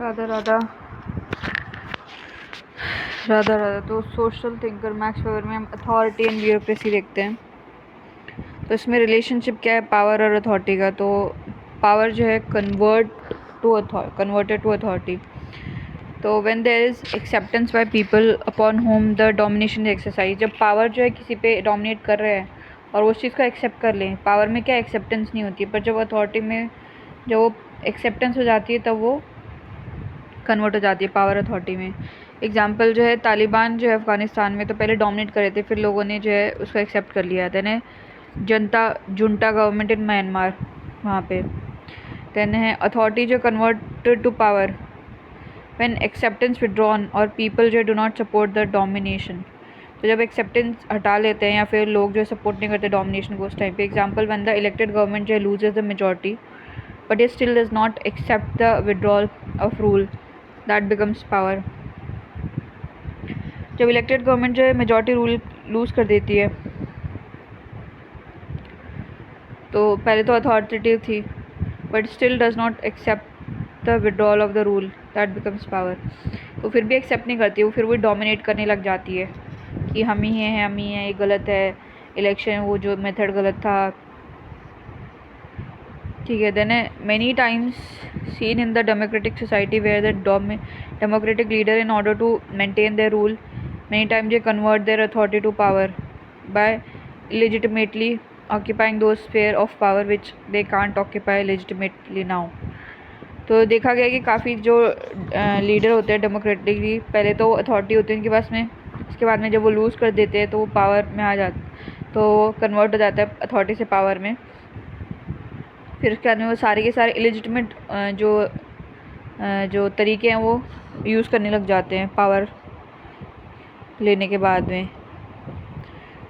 राधा राधा राधा राधा। तो social thinker max weber में हम अथॉरिटी एंड ब्यूरोक्रेसी देखते हैं। तो इसमें रिलेशनशिप क्या है पावर और अथॉरिटी का। तो पावर जो है कन्वर्टेड टू अथॉरिटी। तो when there is acceptance by people upon whom the domination exercise, जब पावर जो है किसी पे डोमिनेट कर रहे हैं और उस चीज़ को एक्सेप्ट कर लें। पावर में क्या एक्सेप्टेंस नहीं होती, पर जब अथॉरिटी में जब वो एक्सेप्टेंस हो जाती है तब वो कन्वर्ट हो जाती है पावर अथॉरिटी में। एग्जाम्पल जो है तालिबान जो है अफ़गानिस्तान में, तो पहले डोमिनेट कर रहे थे, फिर लोगों ने जो है उसको एक्सेप्ट कर लिया। देन है जुंटा गवर्नमेंट इन म्यांमार, वहाँ पे। देन है अथॉरिटी जो converted to power when acceptance withdrawn और पीपल जो do not support the domination. तो जब एक्सेप्टेंस हटा लेते हैं या फिर लोग जो सपोर्ट नहीं करते डोमिनेशन को उस टाइम पे। Example when the elected government जो है loses the majority but it still does not accept the withdrawal of rule, that becomes power. जब इलेक्टेड गवर्नमेंट जो है मेजॉरिटी रूल लूज़ कर देती है, तो पहले तो अथॉरिटेटिव थी but still does not accept the withdrawal of the rule, that becomes power. तो फिर भी एक्सेप्ट नहीं करती वो, फिर वो डोमिनेट करने लग जाती है कि हम ही हैं, हम ही हैं, ये गलत है, इलेक्शन वो जो मेथड गलत था। ठीक है। Then many times seen in the democratic society where the democratic leader in order to maintain their rule many times they convert their authority to power by illegitimately occupying those sphere of power which they can't occupy legitimately now। तो देखा गया कि काफ़ी जो leader होते हैं democratically, पहले तो अथॉरिटी होती है उनके पास में, उसके बाद में जब वो लूज़ कर देते हैं तो वो पावर में आ जाता, तो कन्वर्ट हो जाता है अथॉरिटी से पावर में। फिर उसके बाद में वो सारे के सारे इलिजिटिमेट जो तरीके हैं वो यूज़ करने लग जाते हैं पावर लेने के बाद में,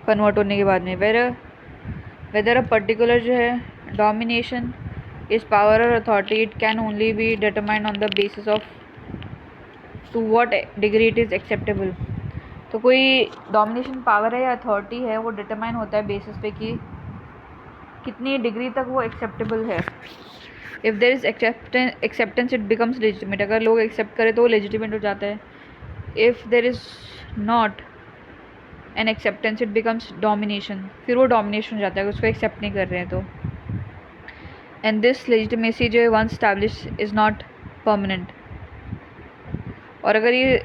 कन्वर्ट होने के बाद में। वेदर अ पर्टिकुलर जो है डोमिनेशन इस पावर और authority, it can only be determined on the basis of to what degree it is acceptable. तो कोई डोमिनेशन पावर है या अथॉरिटी है, वो डिटरमाइन होता है बेसिस पे कि कितनी डिग्री तक वो एक्सेप्टेबल है। If there is acceptance it becomes legitimate, अगर लोग एक्सेप्ट करें तो वो लेजिटिमेट हो जाता है। If there is not an acceptance it becomes domination, फिर वो डोमिनेशन हो जाता है, उसको एक्सेप्ट नहीं कर रहे हैं तो। एंड दिस लेजिटिमेसी जो है once establish is not permanent. और अगर ये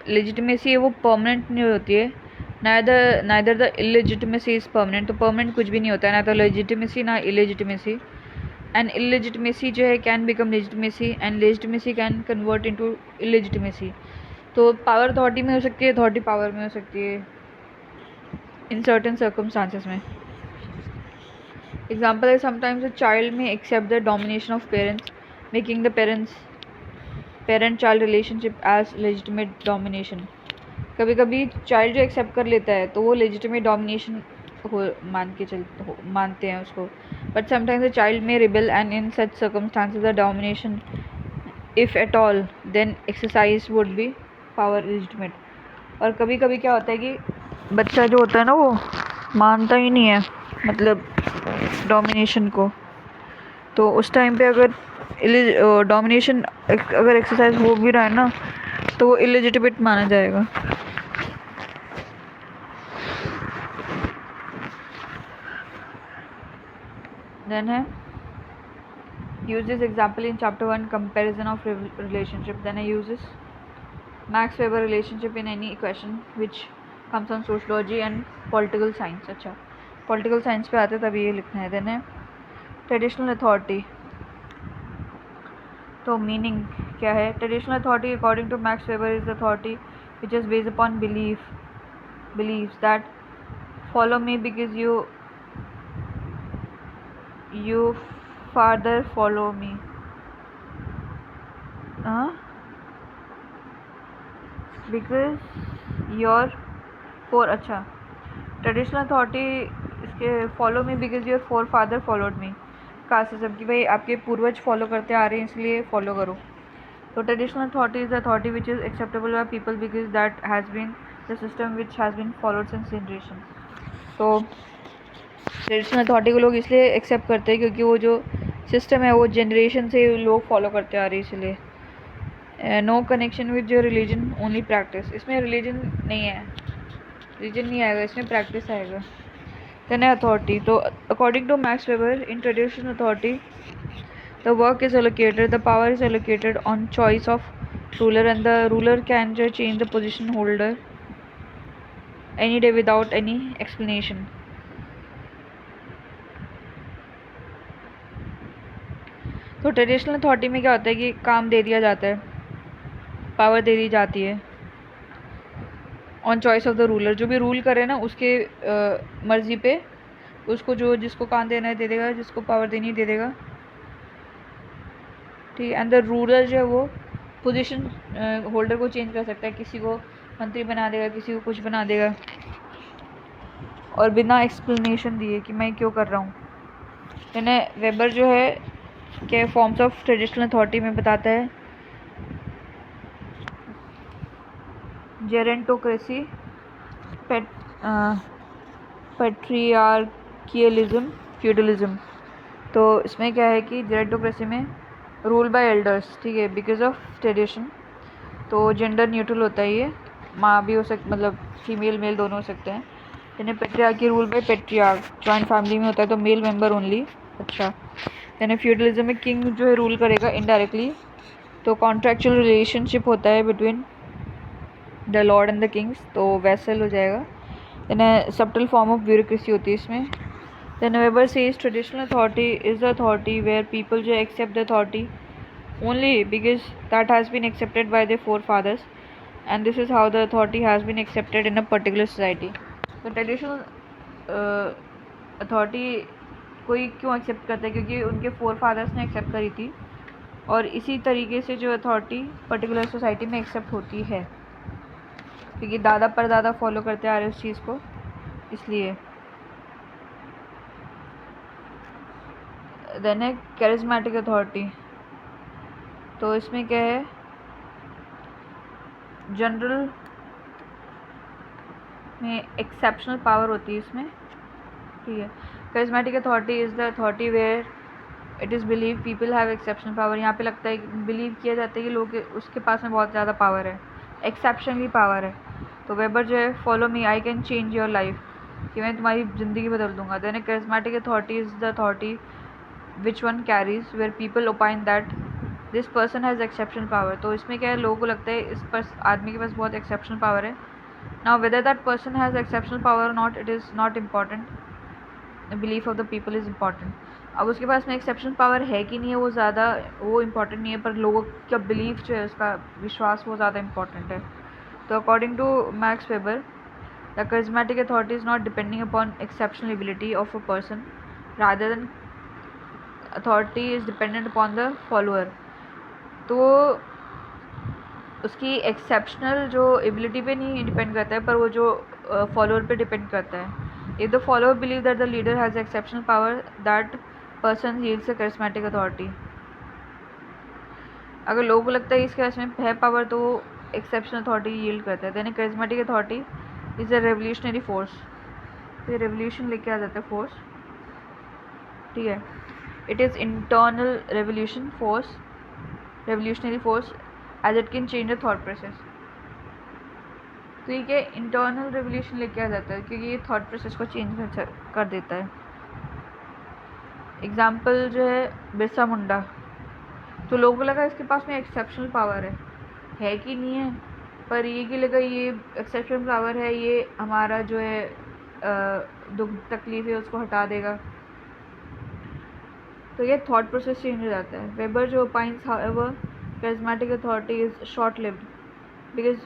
लेजिटिमेसी है वो परमानेंट नहीं होती है, नाइदर द इलेजिटिमेसी इज़ परमानेंट। तो परमानेंट कुछ भी नहीं होता है, ना तो लेजिटिमेसी ना इलेजिटिमेसी। एंड इलेजिटिमेसी जो है can become legitimacy and legitimacy can convert into इलेजिटिमेसी। तो पावर अथॉरिटी में हो सकती है, अथॉरिटी पावर में हो सकती है इन सर्टेन सर्कमस्टांसेस में। एग्जाम्पल है sometimes a child may accept the domination of parents making the parent child relationship as legitimate domination. कभी कभी चाइल्ड जो एक्सेप्ट कर लेता है तो वो लेजिटिमेट डोमिनेशन मानते हैं उसको। But sometimes the child may rebel and in such circumstances the domination if at all then exercise would be power legitimate. और कभी कभी क्या होता है कि बच्चा जो होता है ना वो मानता ही नहीं है मतलब डोमिनेशन को, तो उस टाइम पे अगर डोमिनेशन अगर एक्सरसाइज हो भी रहा है ना तो वो इलेजिटिमेट माना जाएगा। देन है use this example in chapter 1 comparison of relationship। then I use this Max Weber relationship in any equation which comes on sociology and political science। अच्छा पॉलिटिकल साइंस पे आते तभी ये लिखना है। देन है ट्रेडिशनल अथॉरिटी। तो मीनिंग क्या है? Traditional authority according to Max Weber is authority which is based upon beliefs that follow me because you father follow me। Because your fore, अच्छा ट्रेडिशनल अथॉरिटी इसके follow me because your forefather followed me का system कि भाई आपके पूर्वज follow करते आ रहे हैं इसलिए फॉलो करो। तो traditional authority is authority which is acceptable by people because that has been the system which has been followed since generation. तो ट्रेडिशनल अथॉरिटी को लोग इसलिए एक्सेप्ट करते हैं क्योंकि वो जो सिस्टम है, वो जनरेशन से लोग फॉलो करते आ रहे हैं, इसलिए no connection with your religion, only practice. इसमें रिलीजन नहीं है, रिलीजन नहीं आएगा इसमें, प्रैक्टिस आएगा। देन अथॉरिटी, तो according to Max Weber in traditional authority the work is allocated, the power is allocated on choice of ruler, and the ruler can just change the position holder any day without any explanation. तो traditional authority में क्या होता है कि काम दे दिया जाता है, पावर दे दी जाती है on choice of the ruler. जो भी रूल करे ना उसके मर्जी पे उसको जो जिसको काम देना है दे देगा, जिसको पावर देनी है दे देगा, ठीक है। एंड द रूलर जो है वो पोजीशन होल्डर को चेंज कर सकता है, किसी को मंत्री बना देगा, किसी को कुछ बना देगा, और बिना एक्सप्लेनेशन दिए कि मैं क्यों कर रहा हूँ। यानी वेबर जो है के फॉर्म्स ऑफ ट्रेडिशनल अथॉरिटी में बताता है जेरेंटोक्रेसी, पैट्रियार्कियलिज्म, फ्यूडलिज्म। तो इसमें क्या है कि जेरेंटोक्रेसी में रूल बाय एल्डर्स, ठीक है, बिकॉज ऑफ ट्रेडिशन। तो जेंडर न्यूट्रल होता है, ये माँ भी हो सकती, मतलब फीमेल मेल दोनों हो सकते हैं। यानी patriarchy, rule by patriarch, joint family में होता है तो मेल मेंबर ओनली। अच्छा, यानी फ्यूडलिज्म में किंग जो है रूल करेगा इनडायरेक्टली, तो कॉन्ट्रैक्चुअल रिलेशनशिप होता है between the Lord and the Kings, तो वैसल हो जाएगा। यानी सब्टल फॉर्म ऑफ ब्यूरोक्रेसी होती है इसमें। Then Weber says traditional authority is the authority where people जो accept the authority only because that has been accepted by their forefathers, and this is how the authority has been accepted in a particular society. तो traditional authority कोई क्यों accept करता है, क्योंकि उनके four fathers ने accept करी थी, और इसी तरीके से जो अथॉरिटी पर्टिकुलर सोसाइटी में एक्सेप्ट होती है, क्योंकि दादा परदादा फॉलो करते आ रहे उस चीज़ को, इसलिए। देन है कैरिज्मेटिक अथॉरिटी। तो इसमें क्या है, जनरल में एक्सेप्शनल पावर होती है इसमें, ठीक है। Charismatic authority is the authority where it is believe people have exceptional power. यहाँ पे लगता है, बिलीव किया जाता है कि लोग उसके पास में बहुत ज़्यादा पावर है, एक्सेप्शनली पावर है। तो वेबर जो है, follow me I can change your life, कि मैं तुम्हारी ज़िंदगी बदल दूंगा। Then charismatic authority is the authority which one carries where people opine that this person has exceptional power. तो इसमें क्या है, लोगों को लगता है इस आदमी के पास बहुत एक्सेप्शनल पावर है। Now whether that person has exceptional power और not, it is not important, the belief of the people is important. अब उसके पास में एक्सेप्शनल पावर है कि नहीं है, वो ज़्यादा वो इम्पॉर्टेंट नहीं है, पर लोगों का बिलीफ जो है, उसका विश्वास, वो ज़्यादा इम्पॉर्टेंट है। तो according to Max Weber, the charismatic authority is not depending upon exceptional ability of a person, rather than authority is dependent upon the follower. तो उसकी एक्सेप्शनल जो एबिलिटी पे नहीं डिपेंड करता है, पर वो जो फॉलोअर पे डिपेंड करता है। If the follower believe that the leader has exceptional power, that person yields a charismatic authority. अगर लोगों को लगता है इसके पास में है पावर, तो वो एक्सेप्शनल अथॉरिटी यील्ड करता है। Then charismatic authority is a revolutionary force. तो रेवोल्यूशन लेके आ जाता है फोर्स, ठीक है। It is internal revolution force, revolutionary force, as it can change the thought process. तो ये क्या, इंटरनल रेवोल्यूशन लेके आ जाता है, क्योंकि ये थॉट प्रोसेस को चेंज कर देता है। एग्जाम्पल जो है बिरसा मुंडा। तो लोगों को लगा इसके पास में एक्सेप्शनल पावर है कि नहीं है, पर ये कि लगा ये एक्सेप्शनल पावर है, ये हमारा जो है दुख तकलीफ है उसको हटा देगा। तो ये थॉट प्रोसेस चेंज हो जाता है। वेबर जो pines however charismatic authority is short lived, because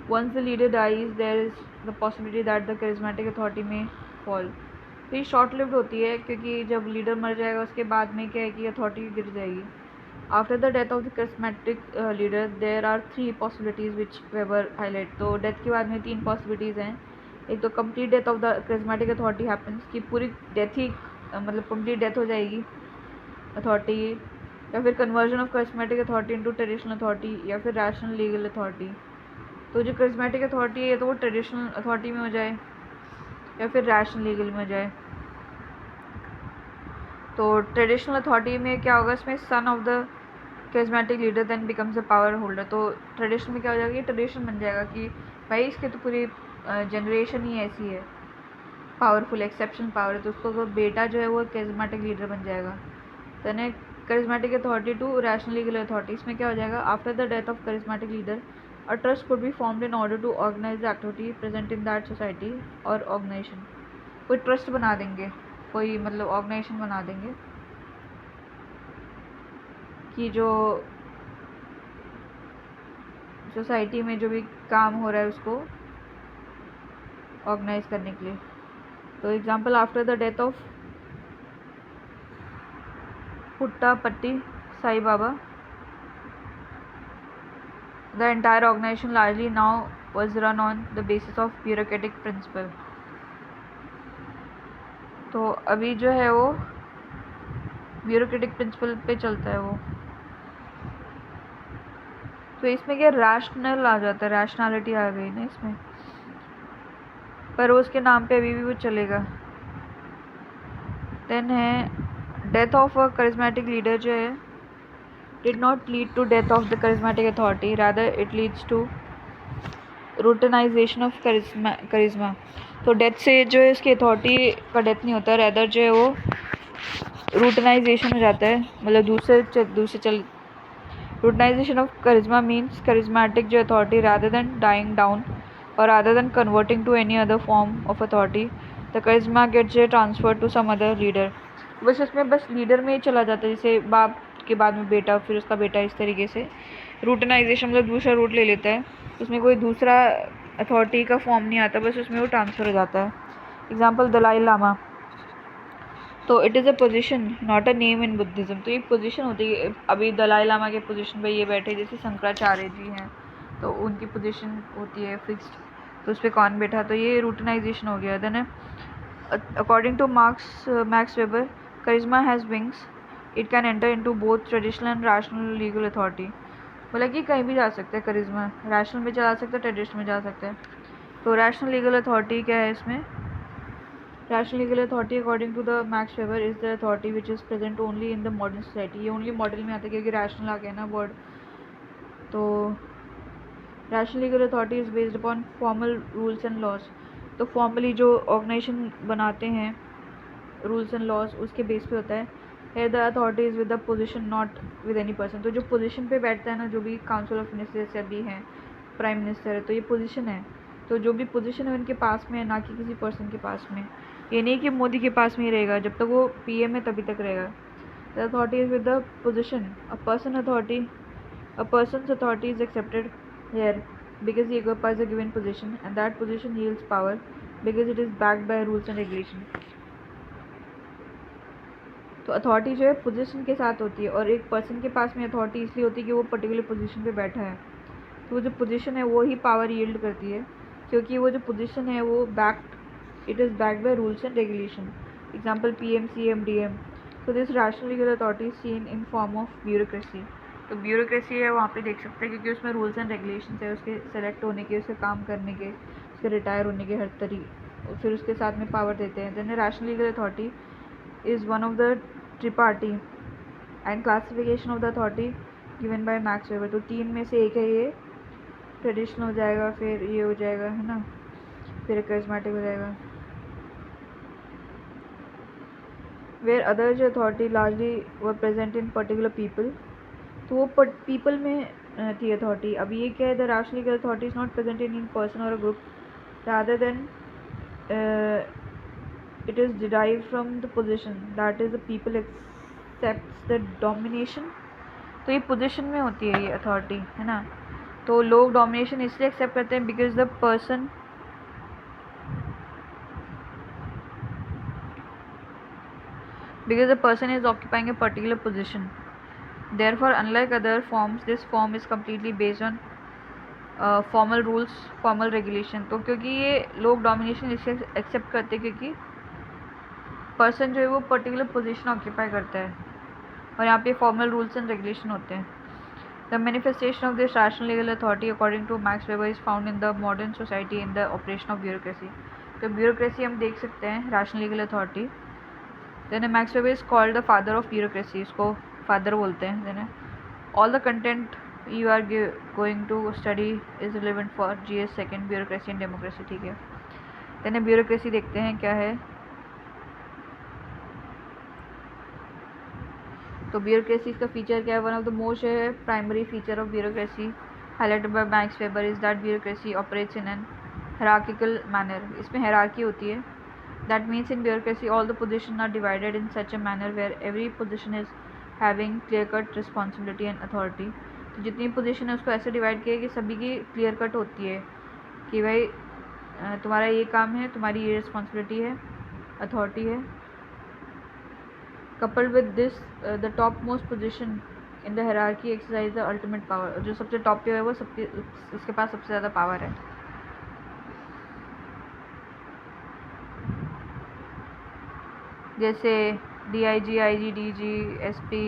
once the leader dies there is the possibility that the charismatic authority may fall। तो ये शॉर्ट लिव्ड होती है, क्योंकि जब लीडर मर जाएगा उसके बाद में क्या है कि अथॉरिटी गिर जाएगी। After the death of the charismatic leader there are 3 possibilities which Weber highlight. तो डेथ के बाद में 3 पॉसिबिलिटीज़ हैं। एक तो complete death of the charismatic authority happens, कि पूरी डेथ ही मतलब कंप्लीट डेथ हो जाएगी अथॉरिटी की, या फिर conversion of charismatic authority into traditional authority, या फिर रैशनल लीगल अथॉरिटी। तो जो करिज्मेटिक अथॉरिटी है तो वो ट्रेडिशनल अथॉरिटी में हो जाए या फिर रैशनल लीगल में हो जाए। तो ट्रेडिशनल अथॉरिटी में क्या होगा, इसमें son of the charismatic leader then becomes a power holder. तो ट्रेडिशन में क्या हो जाएगा, ये ट्रेडिशन बन जाएगा कि भाई इसके तो पूरी जनरेशन ही ऐसी है, पावरफुल एक्सेप्शन पावर है, तो उसको तो बेटा जो है वो कैरिज्मेटिक लीडर बन जाएगा। देन charismatic authority to rational legal authority, इसमें क्या हो जाएगा, after the death of charismatic leader a trust could be formed in order to organise the activity present in that society और ऑर्गेनाइजेशन। कोई ट्रस्ट बना देंगे, कोई मतलब ऑर्गेनाइजेशन बना देंगे कि जो सोसाइटी में जो भी काम हो रहा है उसको ऑर्गेनाइज करने के लिए। तो example, after the death of Puttaparthi Sai Baba, the entire organization largely now was run on the basis of bureaucratic principle। तो अभी जो है वो ब्यूरोक्रेटिक प्रिंसिपल पे चलता है वो। तो इसमें क्या रैशनल आ जाता है, रैशनैलिटी आ गई ना इसमें, पर उसके नाम पे अभी भी वो चलेगा। देन है death of a charismatic leader जो है did not lead to death of the charismatic authority, rather it leads to routinization of charisma। तो डेथ से जो है इसकी अथॉरिटी का डेथ नहीं होता, रैदर जो है वो रूटनाइजेशन हो जाता है, मतलब दूसरे रूटनाइजेशन ऑफ करिज्मा मीन्स करिज्मेटिक जो authority rather than dying down or rather than converting to any other form of authority, the charisma gets transferred to some other leader। बस इसमें बस लीडर में ही चला जाता है, जैसे बाप के बाद में बेटा, फिर उसका बेटा, इस तरीके से रूटनाइजेशन मतलब दूसरा रूट ले लेता है, उसमें कोई दूसरा अथॉरिटी का फॉर्म नहीं आता, बस उसमें वो ट्रांसफ़र हो जाता है। एग्जाम्पल दलाई लामा, तो it is a position not a name in Buddhism. तो ये पोजीशन होती है, अभी दलाई लामा के पोजीशन पे ये बैठे, जैसे शंकराचार्य जी हैं तो उनकी पोजीशन होती है फिक्स्ड, तो उस पर कौन बैठा, तो ये रूटनाइजेशन हो गया। Then according to Max Weber, charisma has wings, it can enter into both traditional and rational legal authority. मतलब कि कहीं भी जा सकता है करिश्मा, रैशनल में जा सकता है, ट्रेडिशनल में जा सकता है। तो रैशनल लीगल अथॉरिटी क्या है इसमें, rational legal authority according to the Max Weber is the authority which is present only in the modern society. ये ओनली मॉडल में आता है क्योंकि रैशनल आ गया ना वर्ड। तो rational legal authority is based upon formal rules and laws. तो formally जो ऑर्गेनाइजेशन बनाते हैं रूल्स एंड लॉज उसके बेस पे होता है। Here the authority is with the position not with any person. तो जो पोजीशन पे बैठता है ना, जो भी काउंसिल ऑफ मिनिस्टर्स या भी हैं, प्राइम मिनिस्टर है, तो ये पोजीशन है, तो जो भी पोजीशन है उनके पास में है, ना कि किसी पर्सन के पास में। ये नहीं कि मोदी के पास में ही रहेगा, जब तक वो पीएम है तभी तक रहेगा। The authority is with the position, a person's authority is accepted here because he occupies a given position and that position yields power because it is backed by rules and regulation। तो authority जो है position के साथ होती है, और एक person के पास में अथॉरिटी इसलिए होती है कि वो पर्टिकुलर पोजीशन पे बैठा है। तो वो जो पोजीशन है वो ही पावर यील्ड करती है, क्योंकि वो जो पोजीशन है वो it is backed by rules and regulation. Example PM, CM, DM. तो this rational legal authority seen in form of bureaucracy. तो ब्यूरोक्रेसी है वहाँ पे देख सकते हैं, क्योंकि उसमें रूल्स एंड रेगुलेशन है, उसके सेलेक्ट होने के, उसके काम करने के, उसके रिटायर होने के, हर तरीके, फिर उसके साथ में पावर देते हैं। Then rational legal authority is one of the tripartite classification of the authority given by Max Weber. तो तीन में से एक है ये, ट्रेडिशनल हो जाएगा, फिर ये हो जाएगा, है ना, फिर करिश्मेटिक हो जाएगा। वेयर अदर जो authority largely were present in particular people, तो वो पीपल में थी अथॉरिटी। अभी ये क्या है, the rational legal authority is not present in person और a group, rather than it is derived from the position, that is the people accepts the domination। तो ये पोजीशन में होती है ये अथॉरिटी, है ना। तो लोग डोमिनेशन इसलिए एक्सेप्ट करते हैं because the person is occupying a particular position। Therefore, unlike other forms, this form is completely based on formal rules, formal regulation। तो क्योंकि ये लोग डोमिनेशन इसलिए एक्सेप्ट करते हैं क्योंकि पर्सन जो है वो पर्टिकुलर पोजीशन ऑक्यूपाई करता है, और यहाँ पे फॉर्मल रूल्स एंड रेगुलेशन होते हैं। The manifestation of this rational legal authority according to Max Weber is found in the modern society in the operation of bureaucracy. तो ब्यूरोक्रेसी हम देख सकते हैं rational legal authority then Max Weber is called the father of bureaucracy, इसको father बोलते हैं। Then all the content you are going to study is relevant for GS second bureaucracy and democracy, ठीक है। Then bureaucracy देखते हैं क्या है। तो ब्यूरोक्रेसी का फीचर क्या है, one of the most primary feature of bureaucracy highlighted by Max Weber is that bureaucracy operates in an hierarchical manner, इसमें हायरार्की होती है। That means in bureaucracy all the position are divided in such a manner where every position is having clear cut responsibility and authority. तो जितनी position है उसको ऐसे divide किया कि सभी की क्लियर कट होती है कि भाई तुम्हारा ये काम है, तुम्हारी ये रिस्पॉन्सिबिलिटी है, अथॉरिटी है। coupled with this the top most position in the hierarchy exercise the ultimate power, जो सबसे टॉप पे है वो सबके उसके पास सबसे ज़्यादा पावर है। जैसे DIG, IG, DG, SP,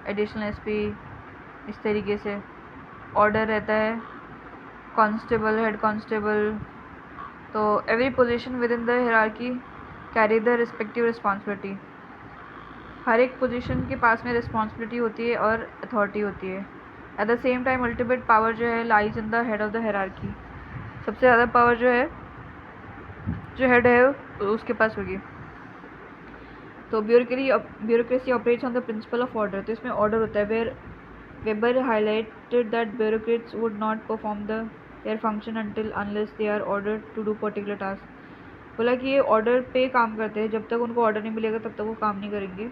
additional SP, इस तरीके से ऑर्डर रहता है, कांस्टेबल, हेड कांस्टेबल। तो every position within the hierarchy carry the respective responsibility, हर एक पोजीशन के पास में रिस्पॉन्सिबिलिटी होती है और अथॉरिटी होती है। Eight the same time ultimate power जो है lies in the head of the hierarchy, सबसे ज़्यादा पावर जो है जो हेड है उसके पास होगी। तो bureaucracy operates on the principle of order, तो इसमें ऑर्डर होता है। Where Weber highlighted that bureaucrats would not perform their function until unless they are order to do particular task. बोला कि ये ऑर्डर पे काम करते हैं, जब तक उनको ऑर्डर नहीं मिलेगा तब तक वो काम नहीं करेंगे।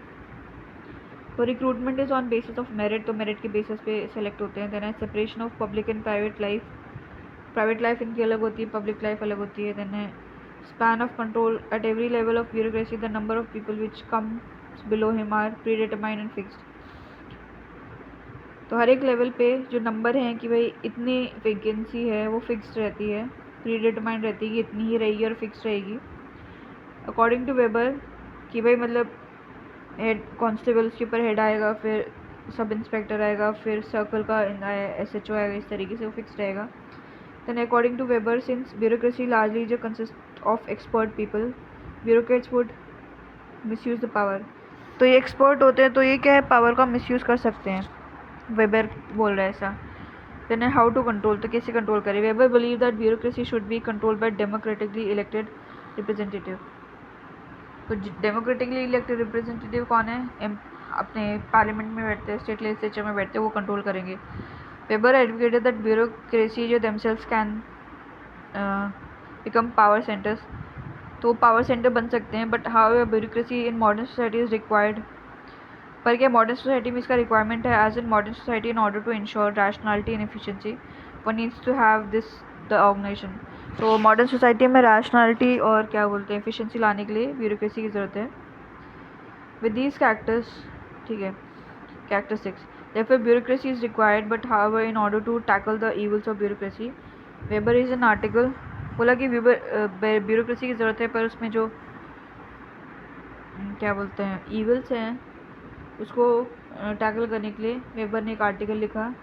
तो recruitment is on basis of merit, तो मेरिट के बेसिस पे सेलेक्ट होते हैं। देन है separation of public and private life इनकी अलग होती है, पब्लिक लाइफ अलग होती है। देन है span of control at every level of bureaucracy the number of people which comes below him are predetermined and fixed. तो हर एक लेवल पे जो नंबर हैं कि भाई इतनी वैकेंसी है वो फिक्स्ड रहती है, प्री डिटरमाइंड रहती है कि इतनी ही रहेगी और फिक्स रहेगी अकॉर्डिंग टू वेबर। कि भाई मतलब हेड कांस्टेबल के ऊपर हेड आएगा, फिर सब इंस्पेक्टर आएगा, फिर सर्कल का SHO आएगा, इस तरीके से वो फिक्स रहेगा। Then according to Weber since bureaucracy largely जो consist of expert people bureaucrats would misuse the power. तो ये एक्सपर्ट होते हैं तो ये क्या है, पावर का मिसयूज़ कर सकते हैं, वेबर बोल रहा है ऐसा। देन हाउ टू कंट्रोल, तो कैसे कंट्रोल करें। Weber believe that bureaucracy should be controlled by democratically elected representative. तो डेमोक्रेटिकली इलेक्टेड रिप्रेजेंटेटिव कौन है, अपने पार्लियामेंट में बैठते हैं, स्टेट लेजिस्लेचर में बैठते हैं, वो कंट्रोल करेंगे। वेबर एडवोकेटेड दैट ब्यूरोक्रेसी जो themselves can become power centres, तो पावर सेंटर बन सकते हैं। But how bureaucracy in modern society is required, पर क्या मॉडर्न सोसाइटी में इसका रिक्वायरमेंट है। As in modern society in order to ensure rationality and efficiency one needs to have this the organisation. तो modern society में rationality और क्या बोलते हैं एफिशिएंसी लाने के लिए ब्यूरोक्रेसी की ज़रूरत है। विद दीज कैरेक्टर्स, ठीक है, character 6 therefore bureaucracy is required but however in order to tackle the evils of bureaucracy weber is an article. बोला कि ब्यूरोक्रेसी की ज़रूरत है पर उसमें जो क्या बोलते हैं ईवल्स हैं उसको टैकल करने के लिए वेबर ने एक आर्टिकल लिखा।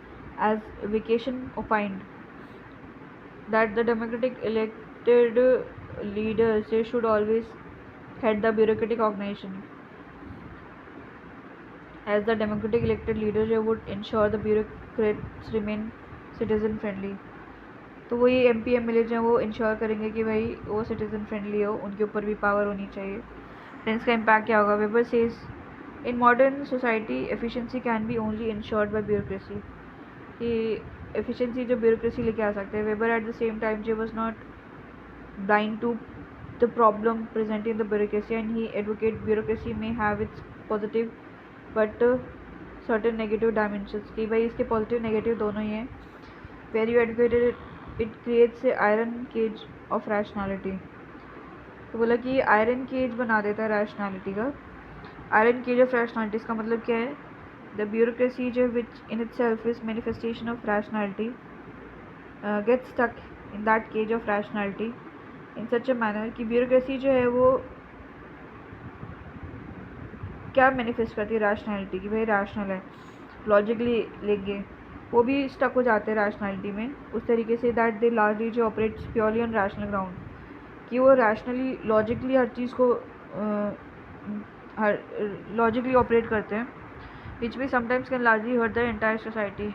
As vacation opined that the democratic elected leaders they should always head the bureaucratic organisation as the democratic elected leader would ensure the bureaucrats remain citizen friendly. तो वो ये MP MLA जो हैं वो ensure करेंगे कि भाई वो सिटीज़न फ्रेंडली हो, उनके ऊपर भी पावर होनी चाहिए। देन इसका इम्पैक्ट क्या होगा। Weber says in modern society efficiency can be only insured by bureaucracy, कि एफिशिएंसी जो ब्यूरोक्रेसी लेके आ सकते हैं। Weber at the same time he was not blind to the problem present in the bureaucracy and he advocate bureaucracy में have its positive but certain negative dimensions, कि भाई इसके पॉजिटिव नेगेटिव दोनों ही हैं। Where you advocated it creates a iron cage of rationality. तो बोला कि ये आयरन केज बना देता है रैशनैलिटी का। आयरन केज ऑफ रैशनैलिटी इसका मतलब क्या है, द ब्यूरोक्रेसी जो which in itself is manifestation of rationality get stuck in that cage of rationality in such a manner कि ब्यूरोक्रेसी जो है वो क्या मैनिफेस्ट करती है रैशनैलिटी की, भाई रैशनल है, लॉजिकली लेंगे, वो भी स्टक हो जाते हैं रैशनैलिटी में उस तरीके से दैट दे लार्जली जो operates purely on rational ground, कि वो रैशनली लॉजिकली हर चीज़ को लॉजिकली ऑपरेट करते हैं, विच भी sometimes can largely hurt the entire society.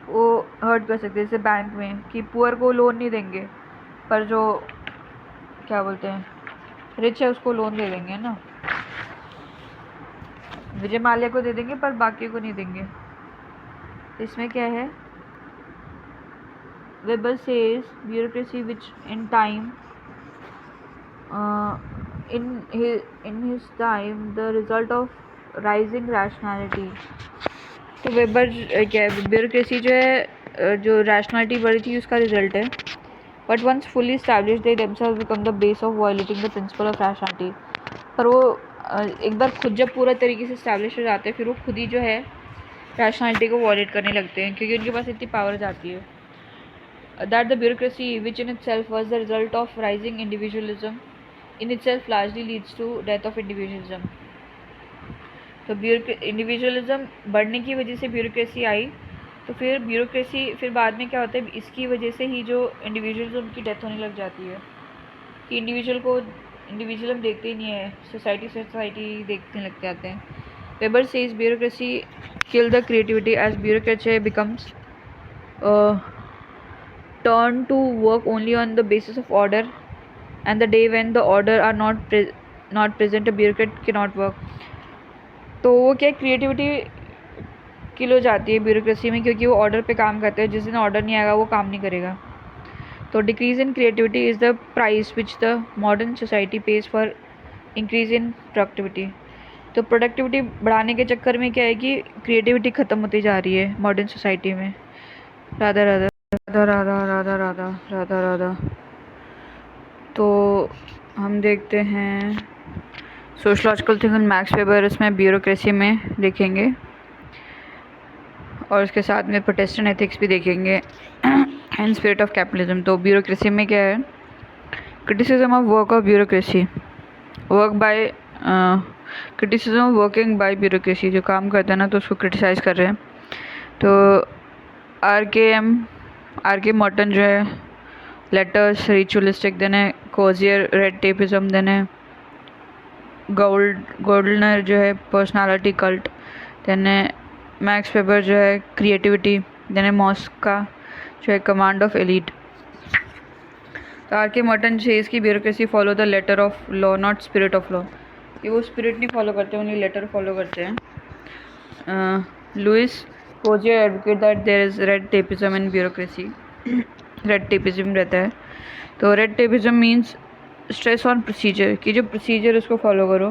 वो हर्ट कर सकते हैं, जैसे बैंक में कि पुअर को लोन नहीं देंगे पर जो क्या बोलते हैं रिच है उसको लोन दे देंगे ना, विजय माल्या को दे देंगे पर बाकी को नहीं देंगे। इसमें क्या है, weber says bureaucracy which in time in his time the result of rising rationality। तो वेबर क्या है, ब्यूरोक्रेसी जो है जो रैशनैलिटी बढ़ी थी उसका रिजल्ट है। But once fully establish they themselves become the base of violating the principle of rationality. पर वो एक बार खुद जब पूरा तरीके से स्टैब्लिश हो जाते हैं फिर वो खुद ही जो है रैशनैलिटी को वायलेट करने लगते हैं, क्योंकि उनके पास इतनी पावर जाती है। That the bureaucracy which in itself was the result of rising individualism in itself largely leads to death of individualism। तो इंडिविजुअलिज्म बढ़ने की वजह से ब्यूरोक्रेसी आई, तो फिर ब्यूरोक्रेसी फिर बाद में क्या होता है, इसकी वजह से ही जो इंडिविजुअलिज्म की डेथ होने लग जाती है कि इंडिविजुअल हम देखते ही नहीं है, सोसाइटी देखने लग जाते हैं। Weber says bureaucracy kill the creativity as bureaucracy becomes turn to work only on the basis of order and the day when the order are not present a bureaucrat cannot work। तो वो क्या creativity kill हो जाती है bureaucracy में, क्योंकि वो order पे काम करते हैं, जिस दिन ऑर्डर नहीं आएगा वो काम नहीं करेगा। तो decrease in creativity is the price which the modern society page for increase in productivity. तो प्रोडक्टिविटी बढ़ाने के चक्कर में क्या है कि क्रिएटिविटी ख़त्म होती जा रही है मॉडर्न सोसाइटी में। राधा राधा राधा राधा राधा राधा राधा राधा। तो हम देखते हैं सोशलॉजिकल थिंग मैक्स वेबर, इसमें ब्यूरोक्रेसी में देखेंगे और उसके साथ में प्रोटेस्टेंट एथिक्स भी देखेंगे एंड स्पिरिट ऑफ कैपिटलिज्म। तो ब्यूरोक्रेसी में क्या है, criticism of work of bureaucracy, work by criticism of working bye bureaucracy, जो काम करते हैं ना तो उसको क्रिटिसाइज़ कर रहे हैं। तो आर के मॉर्टन जो है लेटर्स रिचुअलिस्टिक, देन है कोजियर रेड टेपिज्म, देन है गोल्डनर जो है पर्सनालिटी कल्ट, देन है मैक्स वेबर जो है क्रिएटिविटी, देन है मॉस्का जो है कमांड ऑफ एलीट। तो आर के मॉर्टन सेज की bureaucracy follow the letter of law not spirit of law, कि वो स्पिरिट नहीं फॉलो करते, उन्हें लेटर फॉलो करते हैं। Lewis Coser advocate that there is red tapism in bureaucracy, red tapism रहता है। तो red tapism means stress on procedure, कि जो प्रोसीजर उसको फॉलो करो।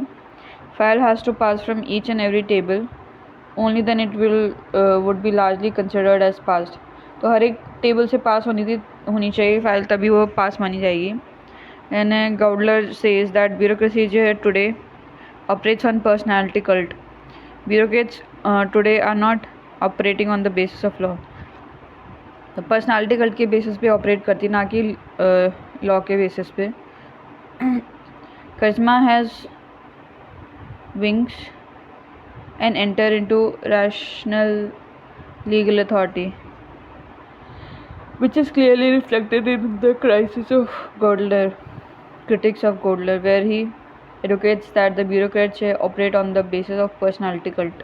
File has to pass from each and every table, only then it would be largely considered as passed. तो हर एक टेबल से पास होनी चाहिए फाइल, तभी वो पास मानी जाएगी। And Gouldner says that bureaucracy जो है today operates on personality cult, bureaucrats today are not operating on the basis of law. तो पर्सनालिटी कल्ट के बेसिस पे ऑपरेट करती, ना कि लॉ के बेसिस पे। Charisma has wings and enter into rational legal authority which is clearly reflected in the crisis of Godler, critics of Godler, where he advocates that the bureaucrats operate on the basis of personality cult.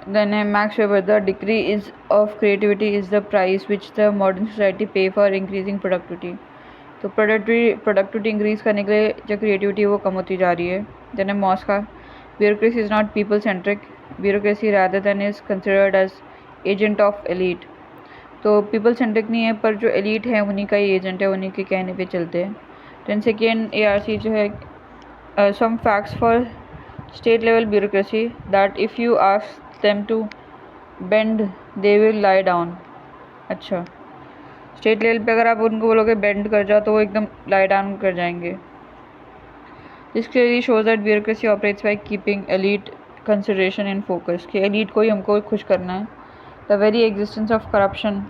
Then Max Weber, the degree is of creativity is the price which the modern society pay for increasing productivity। तो productivity increase करने के लिए जो creativity वो कम होती जा रही है। देन है Mosca, bureaucracy is not people centric, bureaucracy rather than is considered as agent of elite. तो पीपल सेंट्रिक नहीं है, पर जो एलीट है उन्हीं का ही एजेंट है, उन्हीं के कहने पे चलते हैं। देन सेकेंड ARC जो है some facts for state level bureaucracy, that if you ask them to bend they will lie down. अच्छा, स्टेट लेवल पे अगर आप उनको बोलोगे बेंड कर जाओ तो वो एकदम लाई डाउन कर जाएंगे। This clearly shows that bureaucracy operates by keeping elite consideration in focus, कि एलीट को ही हमको खुश करना है। The very existence of corruption,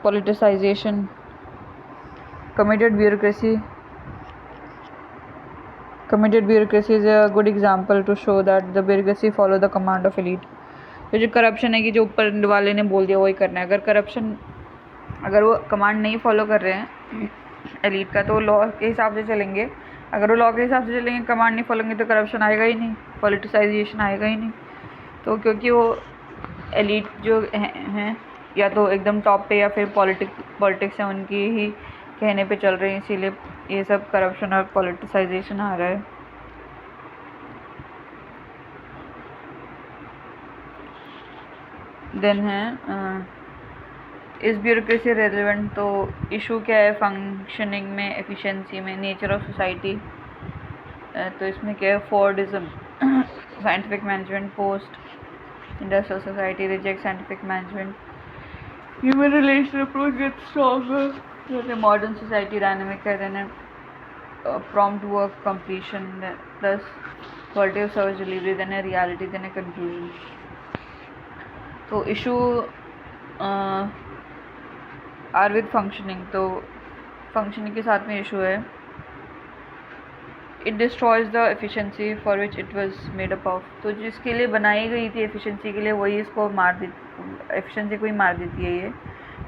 politicization, committed bureaucracy is a good example to show that the bureaucracy follow the command of elite। तो जो corruption है कि जो ऊपर वाले ने बोल दिया वही करना है, अगर वो कमांड नहीं फॉलो कर रहे हैं एलीट का, तो लॉ के हिसाब से चलेंगे। अगर वो लॉ के हिसाब से चलेंगे, कमांड नहीं फॉलोएंगे, तो करप्शन आएगा ही नहीं, पॉलिटिसाइजेशन आएगा ही नहीं। तो क्योंकि वो एलीट जो हैं या तो एकदम टॉप पे या फिर पॉलिटिक्स है उनकी ही कहने पे चल रहे हैं, इसीलिए ये सब करप्शन और पॉलिटिसाइजेशन आ रहा है। देन है इस ब्यूरोक्रेसी रेलिवेंट, तो इशू क्या है फंक्शनिंग में, एफिशिएंसी में, नेचर ऑफ सोसाइटी। तो इसमें क्या है, Fordism, scientific management, post industrial society reject scientific management, human relation approach gets stronger, जैसे मॉडर्न सोसाइटी डायनामिक है, then prompt work completion plus quality of service delivery, then a reality, then a conclusion. तो issue are with functioning, तो functioning के साथ में issue है, it destroys the efficiency for which it was made up of. तो जिसके लिए बनाई गई थी एफिशिएंसी के लिए, वही इसको मार दी, एफिशिएंसी को ही मार देती है ये।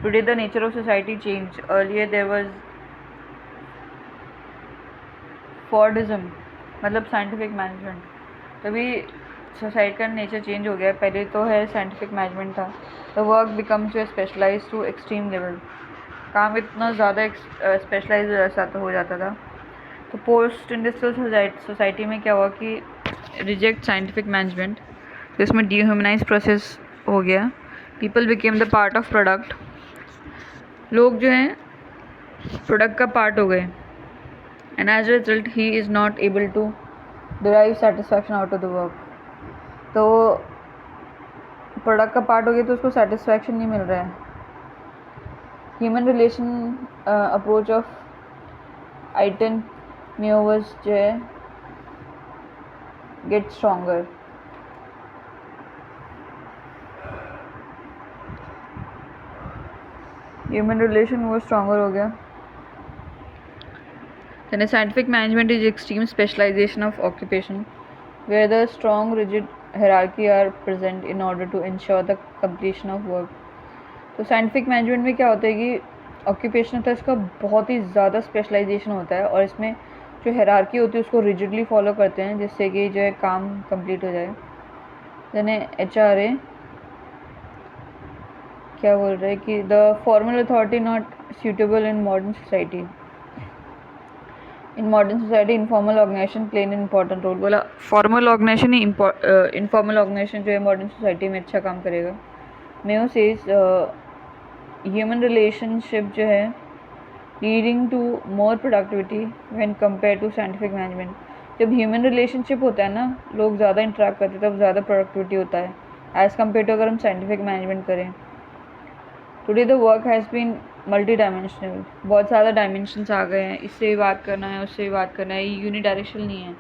Today the nature of society change, earlier there was Fordism, मतलब साइंटिफिक मैनेजमेंट, तभी सोसाइटी का नेचर चेंज हो गया। पहले तो है साइंटिफिक मैनेजमेंट था, द वर्क बिकम्स जो स्पेशलाइज टू एक्सट्रीम लेवल, काम इतना ज़्यादा स्पेशलाइज हो जाता था। तो पोस्ट इंडस्ट्रियल सोसाइटी में क्या हुआ कि रिजेक्ट साइंटिफिक मैनेजमेंट, तो इसमें डीह्यूमनाइज प्रोसेस हो गया, people became the part of product, लोग जो हैं प्रोडक्ट का पार्ट हो गए, and as a result he is not able to derive satisfaction out of the work। तो प्रोडक्ट का पार्ट हो गया तो उसको सेटिस्फैक्शन नहीं मिल रहा है। ह्यूमन रिलेशन अप्रोच ऑफ आइटन म्यूवर्स जो है गेट स्ट्रॉन्गर। ह्यूमन रिलेशन वो स्ट्रॉन्गर हो गया। Then a scientific management is extreme specialization of occupation, where the strong rigid hierarchy are present in order to ensure the completion of work। तो scientific management में क्या होता है कि occupation होता है, इसका बहुत ही ज़्यादा स्पेशलाइजेशन होता है, और इसमें जो हायरार्की होती है उसको रिजिडली फॉलो करते हैं, जिससे कि जो है काम कंप्लीट हो जाए। यानी HRA क्या बोल रहा है कि the formal authority not suitable in modern society, in modern society informal organisation play an important role. बोला फॉर्मल ऑर्गेनाइजेशन ही इनफॉर्मल ऑर्गेनाइजेशन जो है मॉडर्न सोसाइटी में अच्छा काम करेगा। मेयो सेज ह्यूमन रिलेशनशिप जो है leading to more productivity when compare to scientific management. जब ह्यूमन रिलेशनशिप होता है ना, लोग ज़्यादा इंटरेक्ट करते हैं, तब ज़्यादा प्रोडक्टिविटी होता है एज़ कम्पेयर टू अगर हम साइंटिफिक मैनेजमेंट करें। Today the work has been multi dimensional, बहुत ज़्यादा डायमेंशंस आ गए हैं, इससे भी बात करना है, उससे भी बात करना है, ये यूनिडायरेक्शनल नहीं है,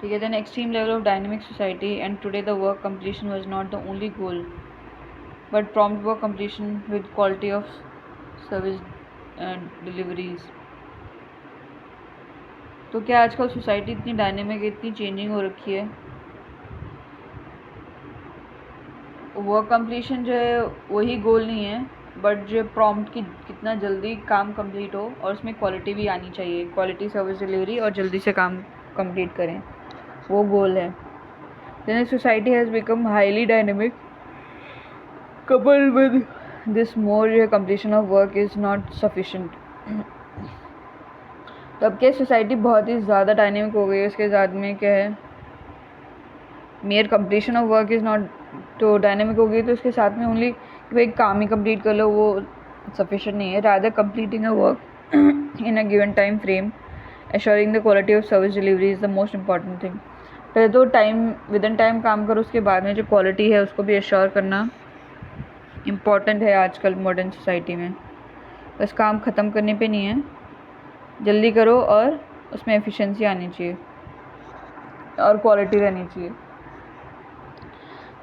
ठीक है। Then extreme level of dynamic society, and today the work completion was not the only goal but prompt work completion with quality of service deliveries. तो क्या आजकल सोसाइटी इतनी डायनेमिक, इतनी चेंजिंग हो रखी है, वर्क कंप्लीशन जो है वही गोल नहीं है, बट जो प्रॉम्प्ट की कितना जल्दी काम कंप्लीट हो और उसमें क्वालिटी भी आनी चाहिए, क्वालिटी सर्विस डिलीवरी, और जल्दी से काम कंप्लीट करें, वो गोल है। Then society has become highly dynamic, coupled with this more जो है completion of work is not sufficient. तो अब क्या, सोसाइटी बहुत ही ज़्यादा डायनेमिक हो गई है, उसके साथ में क्या है, mayor completion of work is not, तो डायनेमिक हो गई तो उसके साथ में ओनली कि भाई काम ही कंप्लीट कर लो वो सफिशेंट नहीं है, rather completing a work in a given time frame, assuring the quality of service delivery is the most important thing. पहले तो टाइम विद इन टाइम काम करो, उसके बाद में जो क्वालिटी है उसको भी एश्योर करना इम्पॉर्टेंट है आजकल मॉडर्न सोसाइटी में। बस काम ख़त्म करने पे नहीं है, जल्दी करो और उसमें एफिशिएंसी आनी चाहिए और क्वालिटी रहनी चाहिए।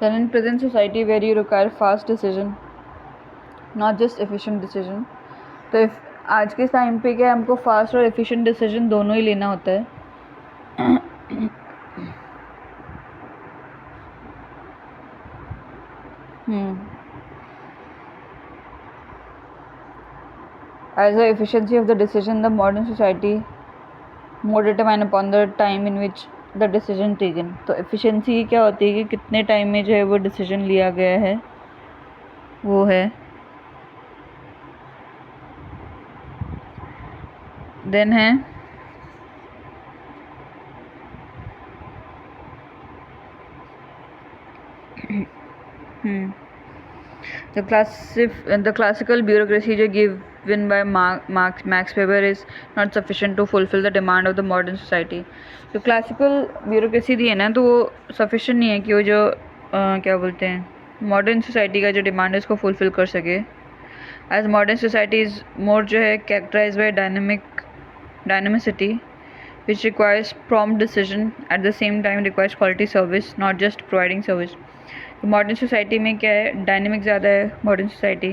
Then in present society where you require fast decision, not just efficient decision, तो आज के टाइम पे क्या, हमको फास्ट और एफिशिएंट डिसीजन दोनों ही लेना होता है। As the efficiency of the decision in the modern society more determined upon the time in which the decision taken. तो efficiency क्या होती है कि कितने टाइम में जो है वो डिसीजन लिया गया है, वो है. देन है the classical bureaucracy जो given by Max Weber is not sufficient to fulfill the demand of the modern society. जो classical bureaucracy दी है ना, तो वो sufficient नहीं है कि वो जो क्या बोलते हैं modern society का जो demand है उसको fulfill कर सके. As modern society is more जो है characterized by dynamicity which requires prompt decision, at the same time requires quality service, not just providing service. तो मॉडर्न सोसाइटी में क्या है, डायनेमिक ज़्यादा है मॉडर्न सोसाइटी,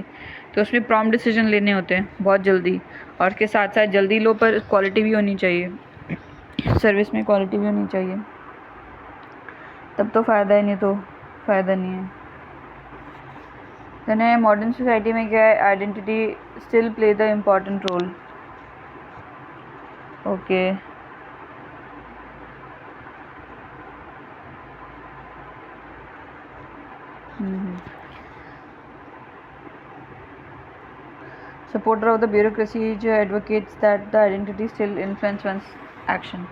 तो उसमें प्रॉम्प्ट डिसीजन लेने होते हैं बहुत जल्दी, और उसके साथ साथ जल्दी लो पर क्वालिटी भी होनी चाहिए, सर्विस में क्वालिटी भी होनी चाहिए, तब तो फ़ायदा है, नहीं तो फ़ायदा नहीं है. यानी मॉडर्न सोसाइटी में क्या है, identity still play the important role. Okay, supporter of the bureaucracy जो advocates that the identity still influence one's action.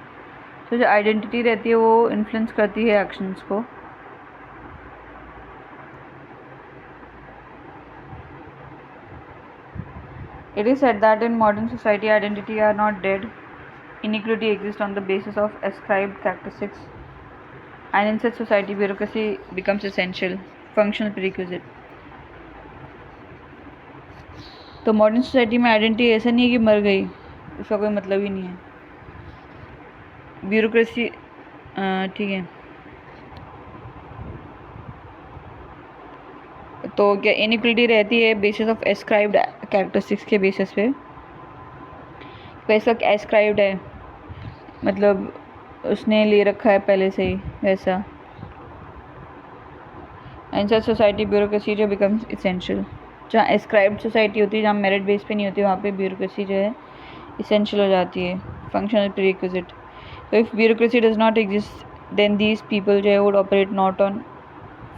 तो जो आइडेंटिटी रहती है वो इन्फ्लुएंस करती है एक्शंस को. It is said that in modern society identity are not dead. Inequality exists on the basis of ascribed characteristics, and in such society bureaucracy becomes essential, functional prerequisite. तो modern society में identity ऐसा नहीं है कि मर गई, उसका कोई मतलब ही नहीं है. ब्यूरोक्रेसी ठीक है, तो क्या इनइक्वलिटी रहती है बेसिस ऑफ एस्क्राइब्ड कैरेक्टरिस्टिक्स के बेसिस पे. वैसा एस्क्राइब्ड है मतलब उसने ले रखा है पहले से ही वैसा. एंड सच सोसाइटी ब्यूरोक्रेसी जो बिकम्स इसेंशियल. जहाँ एस्क्राइब्ड सोसाइटी होती है, जहाँ मेरिट बेस पे नहीं होती, वहाँ पे ब्यूरोक्रेसी जो है इसेंशियल हो जाती है, फंक्शनल प्रीरिक्विजिट. तो if bureaucracy does not exist then these people जो है would operate not on